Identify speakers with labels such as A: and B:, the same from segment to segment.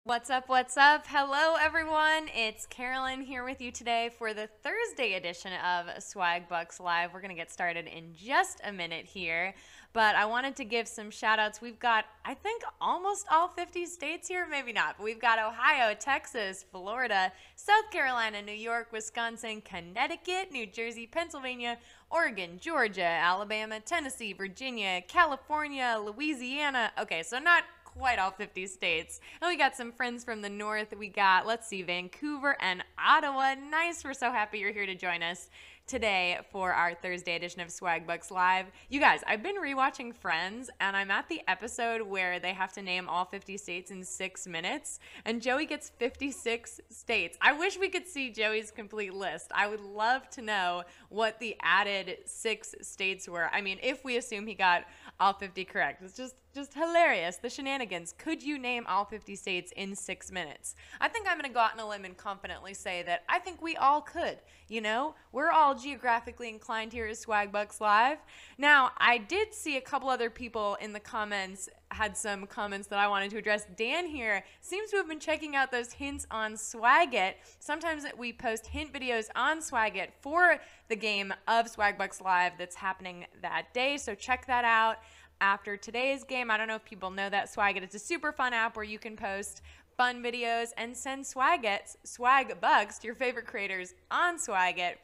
A: What's up, what's up? Hello, everyone. It's Carolyn here with you today for the Thursday edition of Swagbucks Live. We're going to get started in just a minute here, but I wanted to give some shout outs. We've got, I think, almost all 50 states here, maybe not, but we've got Ohio, Texas, Florida, South Carolina, New York, Wisconsin, Connecticut, New Jersey, Pennsylvania, Oregon, Georgia, Alabama, Tennessee, Virginia, California, Louisiana. Okay, so not quite all 50 states. And we got some friends from the north. We got, let's see, Vancouver and Ottawa. Nice. We're so happy you're here to join us today for our Thursday edition of Swagbucks Live. You guys, I've been rewatching Friends, and I'm at the episode where they have to name all 50 states in 6 minutes, and Joey gets 56 states. I wish we could see Joey's complete list. I would love to know what the added 6 states were. I mean, if we assume he got all 50 correct. It's just hilarious. The shenanigans. Could you name all 50 states in 6 minutes? I think I'm going to go out on a limb and confidently say that I think we all could. You know, we're all geographically inclined here at Swagbucks Live. Now, I did see a couple other people in the comments had some comments that I wanted to address. Dan here seems to have been checking out those hints on Swagit. Sometimes we post hint videos on Swagit for the game of Swagbucks Live that's happening that day, so check that out after today's game. I don't know if people know that Swagit. It's a super fun app where you can post fun videos and send Swagbucks to your favorite creators on Swagit.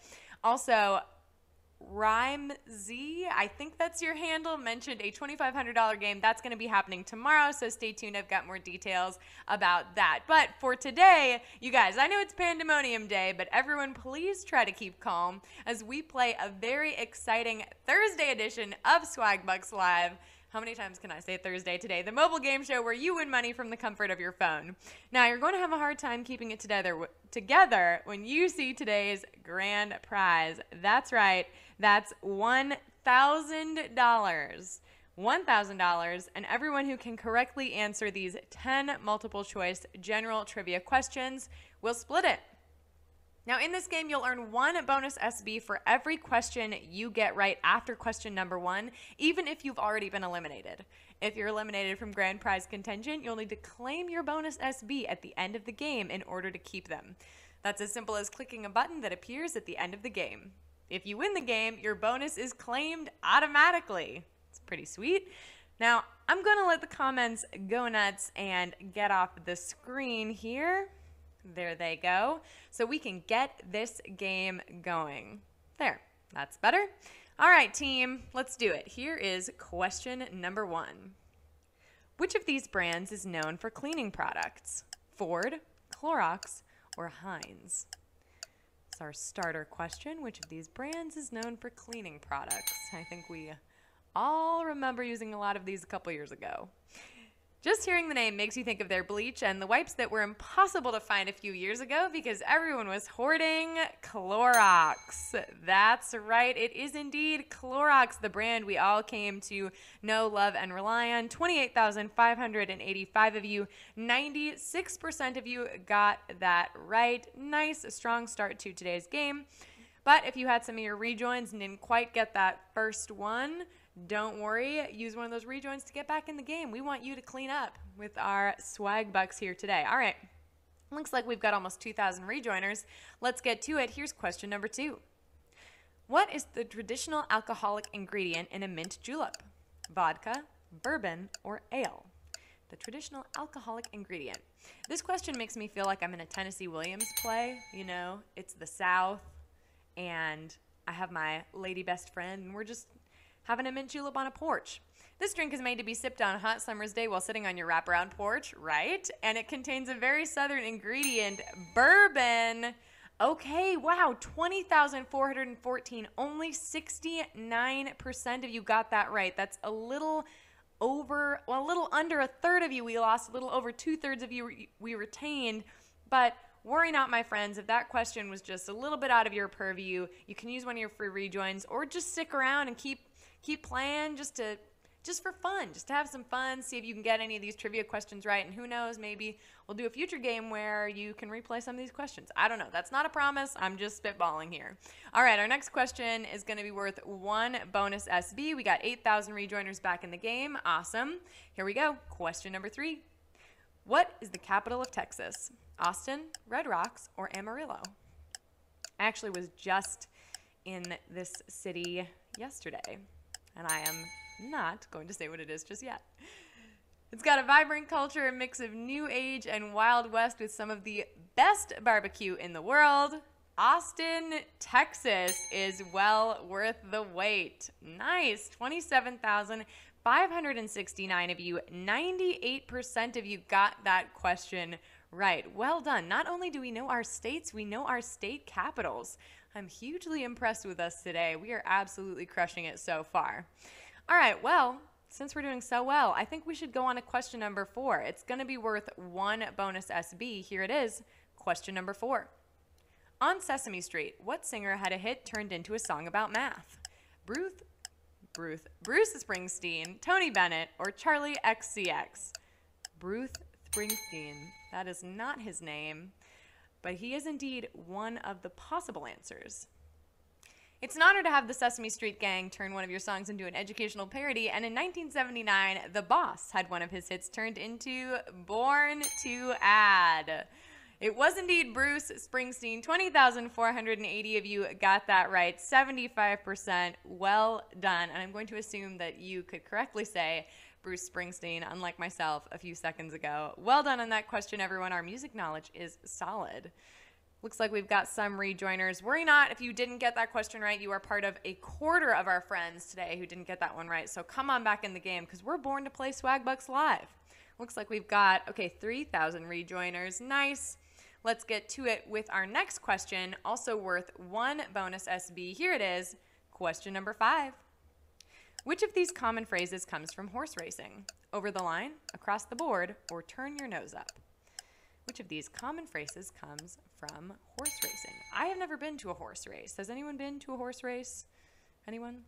A: Also, Rhyme Z, I think that's your handle, mentioned a $2,500 game. That's going to be happening tomorrow, so stay tuned. I've got more details about that. But for today, you guys, I know it's Pandemonium Day, but everyone please try to keep calm as we play a very exciting Thursday edition of Swagbucks Live. How many times can I say Thursday today? The mobile game show where you win money from the comfort of your phone. Now, you're going to have a hard time keeping it together when you see today's grand prize. That's right. That's $1,000. $1,000, and everyone who can correctly answer these 10 multiple choice general trivia questions will split it. Now, in this game, you'll earn 1 bonus SB for every question you get right after question number 1, even if you've already been eliminated. If you're eliminated from grand prize contention, you'll need to claim your bonus SB at the end of the game in order to keep them. That's as simple as clicking a button that appears at the end of the game. If you win the game, your bonus is claimed automatically. It's pretty sweet. Now, I'm going to let the comments go nuts and get off the screen here. There they go. So we can get this game going. There, that's better. All right, team, let's do it. Here is question number 1. Which of these brands is known for cleaning products? Ford, Clorox, or Heinz? It's our starter question. Which of these brands is known for cleaning products? I think we all remember using a lot of these a couple years ago. Just hearing the name makes you think of their bleach and the wipes that were impossible to find a few years ago because everyone was hoarding Clorox. That's right, it is indeed Clorox, the brand we all came to know, love, and rely on. 28,585 of you, 96% of you got that right. Nice, strong start to today's game. But if you had some of your rejoins and didn't quite get that first one, don't worry, use one of those rejoins to get back in the game. We want you to clean up with our swag bucks here today. All right, looks like we've got almost 2,000 rejoiners. Let's get to it. Here's question number 2. What is the traditional alcoholic ingredient in a mint julep? Vodka, bourbon, or ale? The traditional alcoholic ingredient. This question makes me feel like I'm in a Tennessee Williams play. You know, it's the South, and I have my lady best friend, and we're just having a mint julep on a porch. This drink is made to be sipped on a hot summer's day while sitting on your wraparound porch, right? And it contains a very southern ingredient, bourbon. Okay, wow, 20,414. Only 69% of you got that right. That's a little over, well, a little under a third of you we lost, a little over 2/3 of you we retained. But worry not, my friends. If that question was just a little bit out of your purview, you can use one of your free rejoins or just stick around and keep playing just for fun, just to have some fun, see if you can get any of these trivia questions right, and who knows, maybe we'll do a future game where you can replay some of these questions. I don't know. That's not a promise. I'm just spitballing here. All right, our next question is going to be worth 1 bonus SB. We got 8,000 rejoiners back in the game. Awesome. Here we go. Question number 3. What is the capital of Texas? Austin, Red Rocks, or Amarillo? I actually was just in this city yesterday, and I am not going to say what it is just yet. It's got a vibrant culture, a mix of new age and Wild West with some of the best barbecue in the world. Austin, Texas is well worth the wait. Nice. 27,569 of you, 98% of you got that question right. Well done. Not only do we know our states, we know our state capitals. I'm hugely impressed with us today. We are absolutely crushing it so far. All right, well, since we're doing so well, I think we should go on to question number 4. It's going to be worth 1 bonus SB. Here it is, question number 4. On Sesame Street, what singer had a hit turned into a song about math? Bruce Springsteen, Tony Bennett, or Charlie XCX? Bruce Springsteen. That is not his name, but he is indeed one of the possible answers. It's an honor to have the Sesame Street Gang turn one of your songs into an educational parody, and in 1979, The Boss had one of his hits turned into Born to Add. It was indeed Bruce Springsteen. 20,480 of you got that right. 75%. Well done. And I'm going to assume that you could correctly say Bruce Springsteen, unlike myself a few seconds ago. Well done on that question, everyone. Our music knowledge is solid. Looks like we've got some rejoiners. Worry not if you didn't get that question right. You are part of a quarter of our friends today who didn't get that one right. So come on back in the game because we're born to play Swagbucks Live. Looks like we've got, 3,000 rejoiners. Nice. Let's get to it with our next question, also worth 1 bonus SB. Here it is, question number 5. Which of these common phrases comes from horse racing? Over the line, across the board, or turn your nose up? Which of these common phrases comes from horse racing? I have never been to a horse race. Has anyone been to a horse race? Anyone?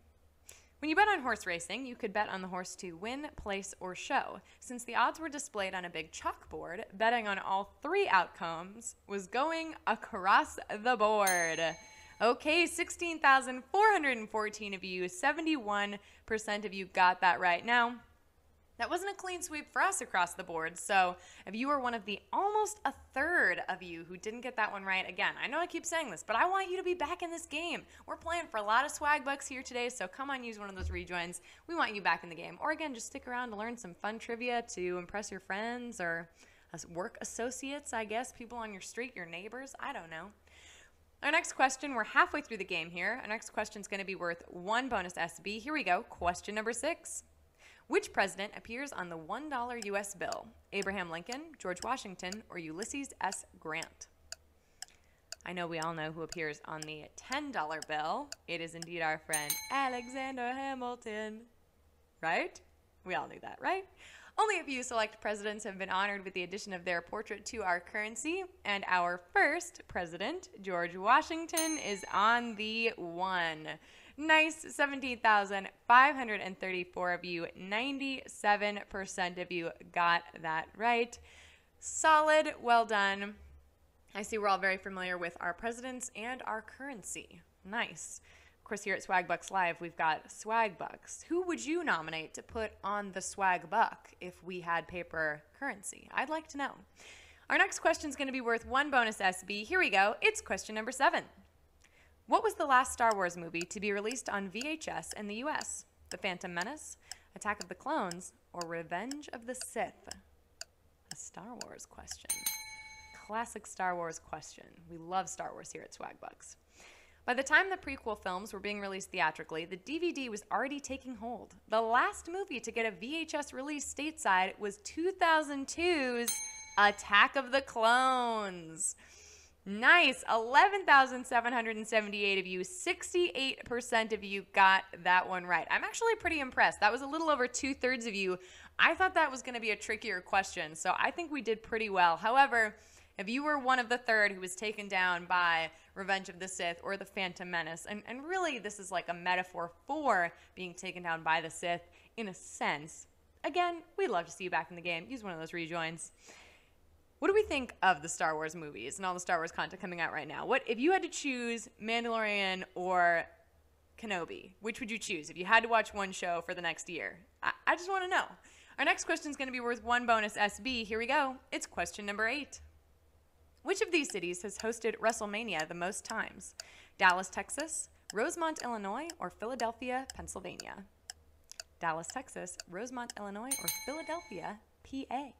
A: When you bet on horse racing, you could bet on the horse to win, place, or show. Since the odds were displayed on a big chalkboard, betting on all 3 outcomes was going across the board. Okay, 16,414 of you, 71% of you got that right. Now, that wasn't a clean sweep for us across the board, so if you are one of the almost a third of you who didn't get that one right, again, I know I keep saying this, but I want you to be back in this game. We're playing for a lot of swag bucks here today, so come on, use one of those rejoins. We want you back in the game. Or again, just stick around to learn some fun trivia to impress your friends or work associates, I guess, people on your street, your neighbors, I don't know. Our next question, we're halfway through the game here. Our next question is going to be worth 1 bonus SB. Here we go, question number 6. Which president appears on the $1 U.S. bill? Abraham Lincoln, George Washington, or Ulysses S. Grant? I know we all know who appears on the $10 bill. It is indeed our friend Alexander Hamilton. Right? We all knew that, right? Only a few select presidents have been honored with the addition of their portrait to our currency, and our first president, George Washington, is on the 1. Nice, 17,534 of you, 97% of you got that right. Solid, well done. I see we're all very familiar with our presidents and our currency. Nice. Of course, here at Swagbucks Live, we've got Swagbucks. Who would you nominate to put on the swag buck if we had paper currency? I'd like to know. Our next question is going to be worth 1 bonus SB. Here we go. It's question number 7. What was the last Star Wars movie to be released on VHS in the U.S.? The Phantom Menace, Attack of the Clones, or Revenge of the Sith? A Star Wars question. Classic Star Wars question. We love Star Wars here at Swagbucks. By the time the prequel films were being released theatrically, the DVD was already taking hold. The last movie to get a VHS release stateside was 2002's Attack of the Clones. Nice. 11,778 of you, 68% of you got that one right. I'm actually pretty impressed. That was a little over 2/3 of you. I thought that was going to be a trickier question, so I think we did pretty well. However, if you were one of the third who was taken down by Revenge of the Sith or the Phantom Menace, and really this is like a metaphor for being taken down by the Sith in a sense, again, we'd love to see you back in the game. Use one of those rejoins. What do we think of the Star Wars movies and all the Star Wars content coming out right now? What if you had to choose Mandalorian or Kenobi, which would you choose if you had to watch one show for the next year? I just want to know. Our next question is going to be worth 1 bonus SB. Here we go. It's question number 8. Which of these cities has hosted WrestleMania the most times? Dallas, Texas, Rosemont, Illinois, or Philadelphia, Pennsylvania? Dallas, Texas, Rosemont, Illinois, or Philadelphia, PA?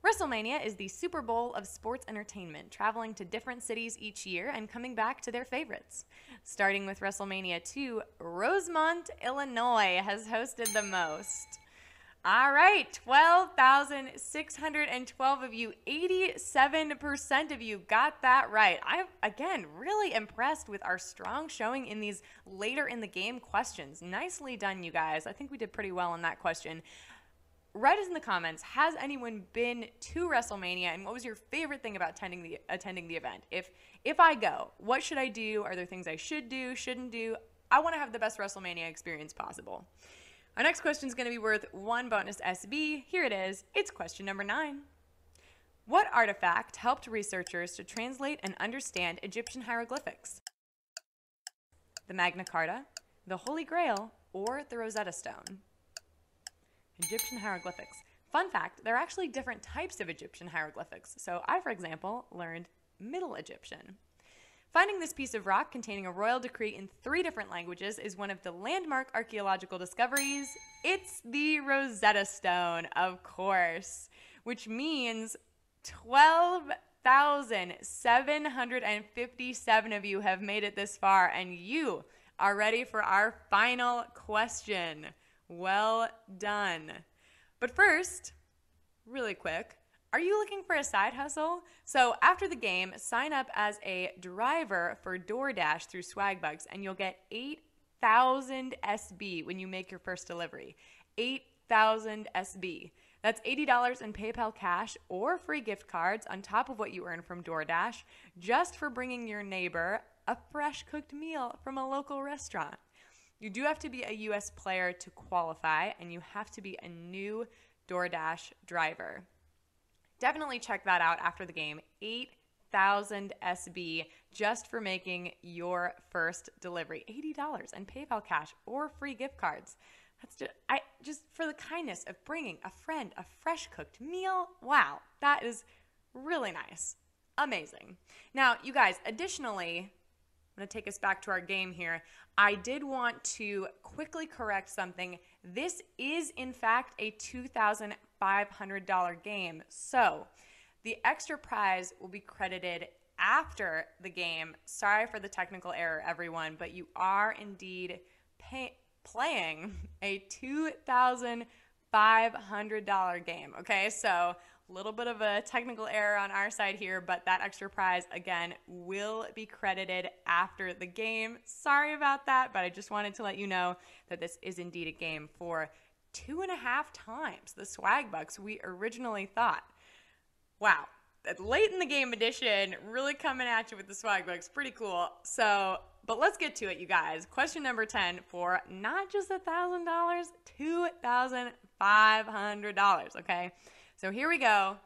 A: WrestleMania is the Super Bowl of sports entertainment, traveling to different cities each year and coming back to their favorites. Starting with WrestleMania 2, Rosemont, Illinois has hosted the most. All right, 12,612 of you, 87% of you got that right. I'm, again, really impressed with our strong showing in these later in the game questions. Nicely done, you guys. I think we did pretty well on that question. Write us in the comments, has anyone been to WrestleMania, and what was your favorite thing about attending the event? If I go, what should I do? Are there things I should do, shouldn't do? I want to have the best WrestleMania experience possible. Our next question is going to be worth 1 bonus SB. Here it is. It's question number 9. What artifact helped researchers to translate and understand Egyptian hieroglyphics? The Magna Carta, the Holy Grail, or the Rosetta Stone? Egyptian hieroglyphics. Fun fact, there are actually different types of Egyptian hieroglyphics. So I, for example, learned Middle Egyptian. Finding this piece of rock containing a royal decree in 3 different languages is one of the landmark archaeological discoveries. It's the Rosetta Stone, of course, which means 12,757 of you have made it this far, and you are ready for our final question. Well done. But first, really quick, are you looking for a side hustle? So after the game, sign up as a driver for DoorDash through Swagbucks, and you'll get 8,000 SB when you make your first delivery. 8,000 SB. That's $80 in PayPal cash or free gift cards on top of what you earn from DoorDash, just for bringing your neighbor a fresh cooked meal from a local restaurant. You do have to be a U.S. player to qualify, and you have to be a new DoorDash driver. Definitely check that out after the game. 8,000 SB just for making your first delivery. $80 in PayPal cash or free gift cards. That's just for the kindness of bringing a friend a fresh cooked meal. Wow, that is really nice. Amazing. Now, you guys, additionally, I'm going to take us back to our game here. I did want to quickly correct something. This is, in fact, a $2,500 game. So the extra prize will be credited after the game. Sorry for the technical error, everyone, but you are indeed playing a $2,500 game. Okay, so a little bit of a technical error on our side here, but that extra prize, again, will be credited after the game. Sorry about that, but I just wanted to let you know that this is indeed a game for 2.5 times the Swagbucks we originally thought. Wow, that late in the game edition, really coming at you with the Swagbucks. Pretty cool. So, but let's get to it, you guys. Question number 10 for not just $1,000, $2,500, okay? So here we go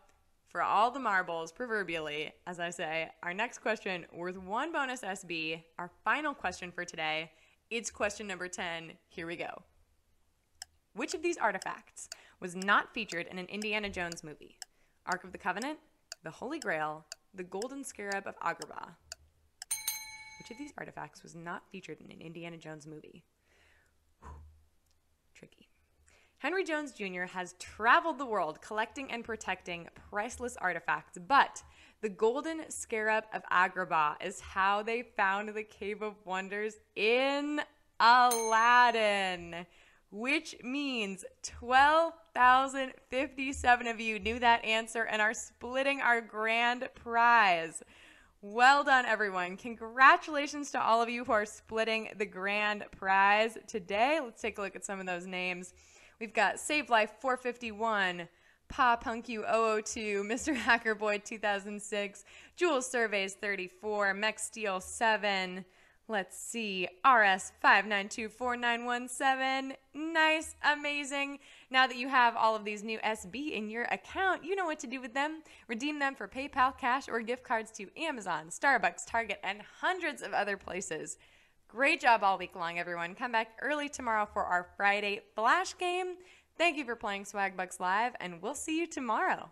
A: for all the marbles, proverbially, as I say. Our next question, worth 1 bonus SB, our final question for today. It's question number 10. Here we go. Which of these artifacts was not featured in an Indiana Jones movie? Ark of the Covenant, the Holy Grail, the Golden Scarab of Agrabah. Which of these artifacts was not featured in an Indiana Jones movie? Whew. Tricky. Henry Jones Jr. has traveled the world collecting and protecting priceless artifacts, but the Golden Scarab of Agrabah is how they found the Cave of Wonders in Aladdin, which means 12,057 of you knew that answer and are splitting our grand prize. Well done, everyone. Congratulations to all of you who are splitting the grand prize today. Let's take a look at some of those names. We've got Save Life 451, Pa Punk You 002, Mr. Hackerboy 2006, Jules Surveys 34, Mech Steel 7. Let's see, RS 5924917. Nice, amazing. Now that you have all of these new SB in your account, you know what to do with them. Redeem them for PayPal, cash, or gift cards to Amazon, Starbucks, Target, and hundreds of other places. Great job all week long, everyone. Come back early tomorrow for our Friday Flash game. Thank you for playing Swagbucks Live, and we'll see you tomorrow.